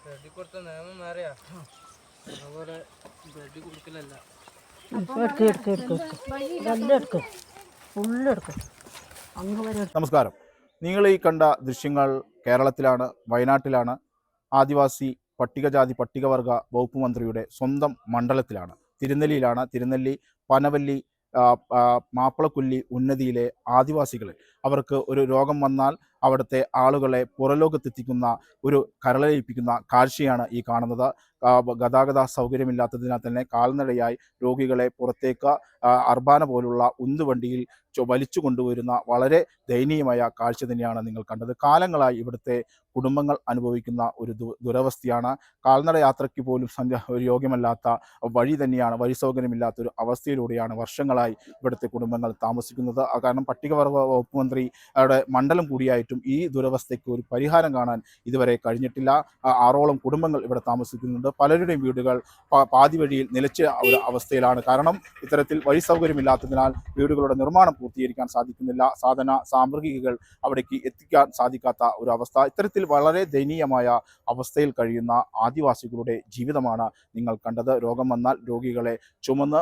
Bread കൊടുത്ത നിയമം മാറിയാ അതുപോലെ ബ്രെഡ് കൊടുക്കലല്ല. നമസ്കാരം. നിങ്ങൾ ഈ കണ്ട ദൃശ്യങ്ങൾ കേരളത്തിലാണ്, വയനാട്ടിലാണ്. ആദിവാസി പട്ടികജാതി പട്ടികവർഗ വകുപ്പ് മന്ത്രിയുടെ സ്വന്തം മണ്ഡലത്തിലാണ്, തിരുനെല്ലിയിലാണ്. തിരുനെല്ലി പനവല്ലി മാപ്പിളക്കുല്ലി ഉന്നതിയിലെ ആദിവാസികൾ, അവർക്ക് ഒരു രോഗം വന്നാൽ അവിടുത്തെ ആളുകളെ പുറലോകത്തെത്തിക്കുന്ന ഒരു കരളയിപ്പിക്കുന്ന കാഴ്ചയാണ് ഈ കാണുന്നത്. ഗതാഗത സൗകര്യമില്ലാത്തതിനാൽ തന്നെ കാൽനടയായി രോഗികളെ പുറത്തേക്ക് അർബാന പോലുള്ള ഉന്തുവണ്ടിയിൽ വലിച്ചു കൊണ്ടുവരുന്ന വളരെ ദയനീയമായ കാഴ്ച തന്നെയാണ് നിങ്ങൾ കണ്ടത്. കാലങ്ങളായി ഇവിടുത്തെ കുടുംബങ്ങൾ അനുഭവിക്കുന്ന ഒരു ദുരവസ്ഥയാണ്. കാൽനട യാത്രയ്ക്ക് പോലും ഒരു യോഗ്യമല്ലാത്ത വഴി തന്നെയാണ്, വഴി സൗകര്യമില്ലാത്തൊരു അവസ്ഥയിലൂടെയാണ് വർഷങ്ങളായി ഇവിടുത്തെ കുടുംബങ്ങൾ താമസിക്കുന്നത്. കാരണം പട്ടികവർഗ വകുപ്പ് മന്ത്രിയുടെ മണ്ഡലം കൂടിയായിട്ടും ഈ ദുരവസ്ഥയ്ക്ക് ഒരു പരിഹാരം കാണാൻ ഇതുവരെ കഴിഞ്ഞിട്ടില്ല. 6ഓളം കുടുംബങ്ങൾ ഇവിടെ താമസിക്കുന്നുണ്ട്. പലരുടെയും വീടുകൾ പാതി വഴിയിൽ നിലച്ച ഒരു അവസ്ഥയിലാണ്. കാരണം ഇത്തരത്തിൽ വഴി സൗകര്യമില്ലാത്തതിനാൽ വീടുകളുടെ നിർമ്മാണം പൂർത്തീകരിക്കാൻ സാധിക്കുന്നില്ല. സാമഗ്രികൾ അവിടേക്ക് എത്തിക്കാൻ സാധിക്കാത്ത ഒരു അവസ്ഥ. ഇത്തരത്തിൽ വളരെ ദയനീയമായ അവസ്ഥയിൽ കഴിയുന്ന ആദിവാസികളുടെ ജീവിതമാണ് നിങ്ങൾ കണ്ടത്. രോഗം വന്നാൽ രോഗികളെ ചുമന്ന്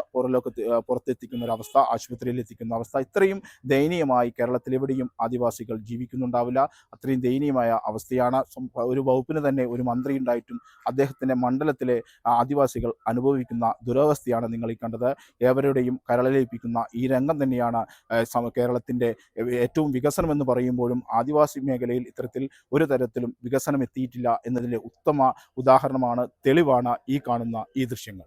പുറത്തെത്തിക്കുന്ന ഒരു അവസ്ഥ, ആശുപത്രിയിൽ എത്തിക്കുന്ന അവസ്ഥ. ഇത്രയും ദയനീയമായി കേരളത്തിൽ എവിടെയും ആദിവാസികൾ ജീവിക്കുന്നുണ്ടാവില്ല. അത്രയും ദയനീയമായ അവസ്ഥയാണ്. ഒരു വകുപ്പിന് തന്നെ ഒരു മന്ത്രി ഉണ്ടായിട്ടും അദ്ദേഹത്തിൻ്റെ മണ്ഡലത്തിലെ ആദിവാസികൾ അനുഭവിക്കുന്ന ദുരവസ്ഥയാണ് നിങ്ങൾ ഈ കണ്ടത്. ഏവരുടെയും കരളിലേൽപ്പിക്കുന്ന ഈ രംഗം തന്നെയാണ് കേരളത്തിൻ്റെ ഏറ്റവും വികസനം എന്ന് പറയുമ്പോഴും ആദിവാസി മേഖലയിൽ ഇത്തരത്തിൽ ഒരു തരത്തിലും വികസനം എത്തിയിട്ടില്ല എന്നതിൻ്റെ ഉത്തമ ഉദാഹരണമാണ്, തെളിവാണ് ഈ കാണുന്ന ഈ ദൃശ്യങ്ങൾ.